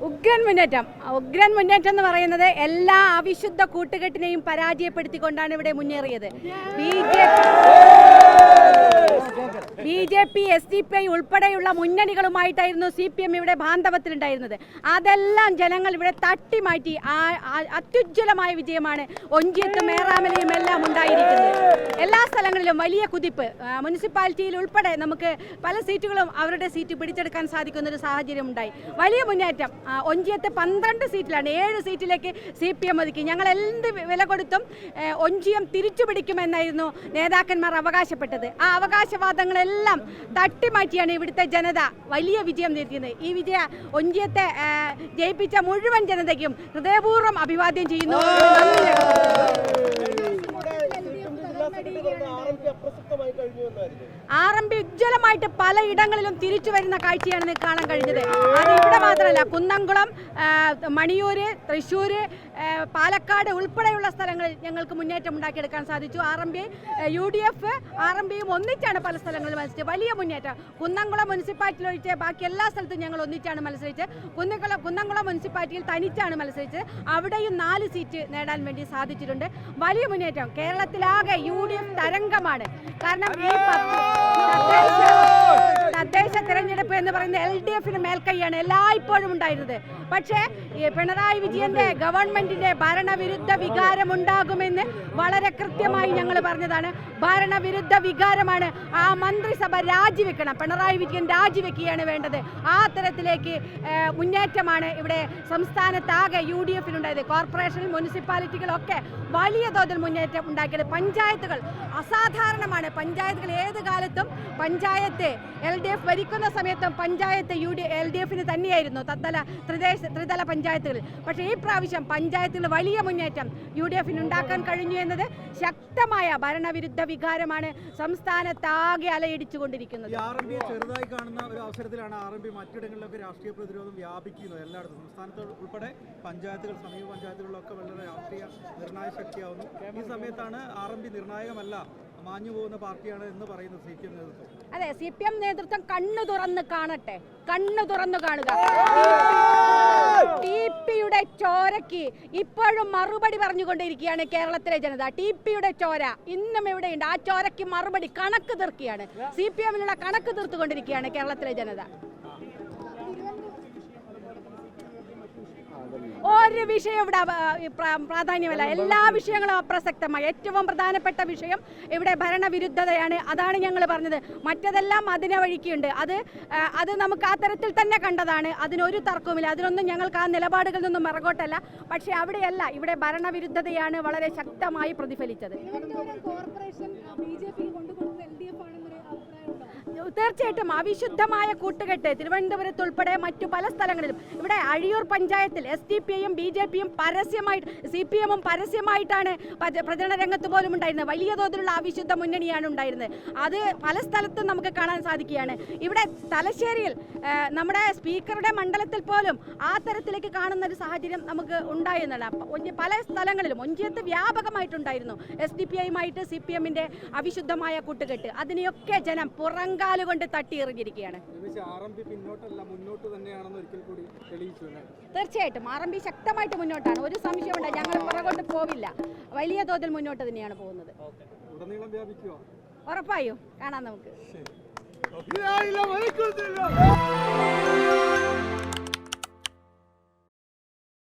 ഉഗ്രൻ മുന്നേറ്റം എന്ന് പറയുന്നത് എല്ലാ അവിശുദ്ധ കൂട്ടുകെട്ടിനെയും പരാജയപ്പെടുത്തിക്കൊണ്ടാണ് ഇവിടെ മുന്നേറിയത്. BJP, SDPI ഉൾപ്പെടെയുള്ള മുന്നണികളുമായിട്ടായിരുന്നു CPM ഇവിടെ ബാന്ധവത്തിലുണ്ടായിരുന്നത്. അതെല്ലാം ജനങ്ങൾ ഇവിടെ തട്ടിമാറ്റി അത്യുജ്വലമായ വിജയമാണ് ഒഞ്ചിയത്തും മേറാമലയും എല്ലാം ഉണ്ടായിരിക്കുന്നത്. എല്ലാ സ്ഥലങ്ങളിലും വലിയ കുതിപ്പ്, മുനിസിപ്പാലിറ്റിയിൽ ഉൾപ്പെടെ നമുക്ക് പല സീറ്റുകളും അവരുടെ സീറ്റ് പിടിച്ചെടുക്കാൻ സാധിക്കുന്ന ഒരു സാഹചര്യം ഉണ്ടായി. വലിയ മുന്നേറ്റം. ഒഞ്ചിയത്ത് 12 സീറ്റിലാണ്, 7 സീറ്റിലേക്ക് CPM ഒതുക്കി. ഞങ്ങൾ എന്ത് വില കൊടുത്തും ഒഞ്ചിയം തിരിച്ചു പിടിക്കുമെന്നായിരുന്നു നേതാക്കന്മാർ അവകാശപ്പെട്ടത്. ആ അവകാശവാദങ്ങളെല്ലാം തട്ടിമാറ്റിയാണ് ഇവിടുത്തെ ജനത വലിയ വിജയം നേടിയത്. ഈ വിജയ ഒഞ്ചിയത്തെ ജയിപ്പിച്ച മുഴുവൻ ജനതയ്ക്കും ഹൃദയപൂർവ്വം അഭിവാദ്യം ചെയ്യുന്നു. RMP ഉജ്ജ്വലമായിട്ട് പലയിടങ്ങളിലും തിരിച്ചു വരുന്ന കാഴ്ചയാണ് കാണാൻ കഴിഞ്ഞത്. അത് ഇവിടെ മാത്രമല്ല, കുന്നംകുളം, മണിയൂര്, തൃശ്ശൂര്, പാലക്കാട് ഉൾപ്പെടെയുള്ള സ്ഥലങ്ങളിൽ ഞങ്ങൾക്ക് മുന്നേറ്റം ഉണ്ടാക്കിയെടുക്കാൻ സാധിച്ചു. RMP, UDF, RMPയും ഒന്നിച്ചാണ് പല സ്ഥലങ്ങളിൽ മത്സരിച്ചത്. വലിയ മുന്നേറ്റം. കുന്നംകുളം മുനിസിപ്പാലിറ്റിയിൽ ഒഴിച്ച് ബാക്കി എല്ലാ സ്ഥലത്തും ഞങ്ങൾ ഒന്നിച്ചാണ് മത്സരിച്ചത്. കുന്നംകുളം മുനിസിപ്പാലിറ്റിയിൽ തനിച്ചാണ് മത്സരിച്ചത്. അവിടെയും 4 സീറ്റ് നേടാൻ വേണ്ടി സാധിച്ചിട്ടുണ്ട്. വലിയ മുന്നേറ്റം. കേരളത്തിലാകെ UDF തരംഗമാണ്. കാരണം ഈ തദ്ദേശ തെരഞ്ഞെടുപ്പ് എന്ന് പറയുന്നത് LDFന് മേൽക്കൈയാണ് എല്ലായ്പ്പോഴും ഉണ്ടായിരുന്നത്. പക്ഷേ പിണറായി വിജയന്റെ ഗവൺമെന്റിന്റെ ഭരണവിരുദ്ധ വികാരം ഉണ്ടാകുമെന്ന് വളരെ കൃത്യമായി ഞങ്ങൾ പറഞ്ഞതാണ്. ഭരണവിരുദ്ധ വികാരമാണ്. ആ മന്ത്രിസഭ രാജിവെക്കണം. പിണറായി വിജയൻ രാജിവെക്കുകയാണ് വേണ്ടത്. ആ തരത്തിലേക്ക് മുന്നേറ്റമാണ് ഇവിടെ സംസ്ഥാനത്താകെ UDFനുണ്ടായത്. കോർപ്പറേഷൻ, മുനിസിപ്പാലിറ്റികളൊക്കെ വലിയ തോതിൽ മുന്നേറ്റം ഉണ്ടാക്കിയത്. പഞ്ചായത്തുകൾ അസാധാരണമാണ്. പഞ്ചായത്തുകൾ ഏത് കാലത്തും പഞ്ചായത്ത് LDF ഭരിക്കുന്ന സമയത്തും പഞ്ചായത്ത് LDFന് തന്നെയായിരുന്നു, ത്രിതല പഞ്ചായത്തുകൾ. പക്ഷേ ഈ പ്രാവശ്യം പഞ്ചായത്തുകൾ വലിയ മുന്നേറ്റം UDFന് ഉണ്ടാക്കാൻ കഴിഞ്ഞു എന്നത് ശക്തമായ ഭരണവിരുദ്ധ വികാരമാണ് സംസ്ഥാനത്താകെ അലയടിച്ചുകൊണ്ടിരിക്കുന്നത്. ചെറുതായി കാണുന്ന ഒരു അവസരത്തിലാണ് RMP മറ്റിടങ്ങളിലൊക്കെ രാഷ്ട്രീയ പ്രതിരോധം വ്യാപിക്കുന്നത്. എല്ലായിടത്തും സംസ്ഥാനത്ത് ഉൾപ്പെടെ പഞ്ചായത്തുകൾ, സമീപ പഞ്ചായത്തുകളിലൊക്കെ വളരെ രാഷ്ട്രീയ നിർണായക ശക്തിയാവുന്നു. ഈ സമയത്താണ് RMP നിർണായകമല്ല, മാഞ്ഞു പോകുന്ന പാർട്ടിയാണ് എന്ന് പറയുന്നത് CPM നേതൃത്വം. അതെ, CPM നേതൃത്വം കണ്ണു തുറന്ന് കാണട്ടെ, കണ്ണു തുറന്നു കാണുക. TPയുടെ ചോരയ്ക്ക് ഇപ്പോഴും മറുപടി പറഞ്ഞുകൊണ്ടിരിക്കുകയാണ് കേരളത്തിലെ ജനത. TPയുടെ ചോര ഇന്നും എവിടെയുണ്ട്? ആ ചോരയ്ക്ക് മറുപടി കണക്ക് തീർക്കുകയാണ്. CPMനുള്ള കണക്ക് തീർത്തുകൊണ്ടിരിക്കുകയാണ് കേരളത്തിലെ ജനത. ഒരു വിഷയം ഇവിടെ പ്രാധാന്യമല്ല, എല്ലാ വിഷയങ്ങളും അപ്രസക്തമായി. ഏറ്റവും പ്രധാനപ്പെട്ട വിഷയം ഇവിടെ ഭരണവിരുദ്ധതയാണ്. അതാണ് ഞങ്ങൾ പറഞ്ഞത്. മറ്റതെല്ലാം അതിനെ വഴിക്കുണ്ട്. അത് നമുക്ക് ആ തരത്തിൽ തന്നെ കണ്ടതാണ്. അതിനൊരു തർക്കവുമില്ല. അതിനൊന്നും ഞങ്ങൾക്ക് ആ നിലപാടുകളിൽ നിന്നും മറകോട്ടല്ല. പക്ഷേ അവിടെയല്ല, ഇവിടെ ഭരണവിരുദ്ധതയാണ് വളരെ ശക്തമായി പ്രതിഫലിച്ചത്. തീർച്ചയായിട്ടും അവിശുദ്ധമായ കൂട്ടുകെട്ട് തിരുവനന്തപുരത്ത് ഉൾപ്പെടെ മറ്റു പല സ്ഥലങ്ങളിലും. ഇവിടെ അഴിയൂർ പഞ്ചായത്തിൽ SDPIയും BJPയും പരസ്യമായിട്ട്, CPMും പരസ്യമായിട്ടാണ് പ്രചരണ രംഗത്ത് പോലും ഉണ്ടായിരുന്നത്. വലിയ തോതിലുള്ള അവിശുദ്ധ മുന്നണിയാണ് ഉണ്ടായിരുന്നത്. അത് പല സ്ഥലത്തും നമുക്ക് കാണാൻ സാധിക്കുകയാണ്. ഇവിടെ തലശ്ശേരിയിൽ നമ്മുടെ സ്പീക്കറുടെ മണ്ഡലത്തിൽ പോലും ആ തരത്തിലേക്ക് കാണുന്ന ഒരു സാഹചര്യം നമുക്ക് ഉണ്ടായിരുന്നില്ല. പല സ്ഥലങ്ങളിലും ഒഞ്ചിയത്ത് വ്യാപകമായിട്ടുണ്ടായിരുന്നു SDPIയുമായിട്ട് CPMന്റെ അവിശുദ്ധമായ കൂട്ടുകെട്ട്. അതിനെയൊക്കെ ജനം കൊണ്ട് തട്ടി എറിഞ്ഞിരിക്കുകയാണ്. തീർച്ചയായിട്ടും RMP ശക്തമായിട്ട് മുന്നോട്ടാണ്. ഒരു സംശയമുണ്ട്, ഞങ്ങൾ പുറകോട്ട് പോവില്ല. വലിയ തോതിൽ മുന്നോട്ട് തന്നെയാണ് പോകുന്നത്. ഉറപ്പായും കാണാം നമുക്ക്.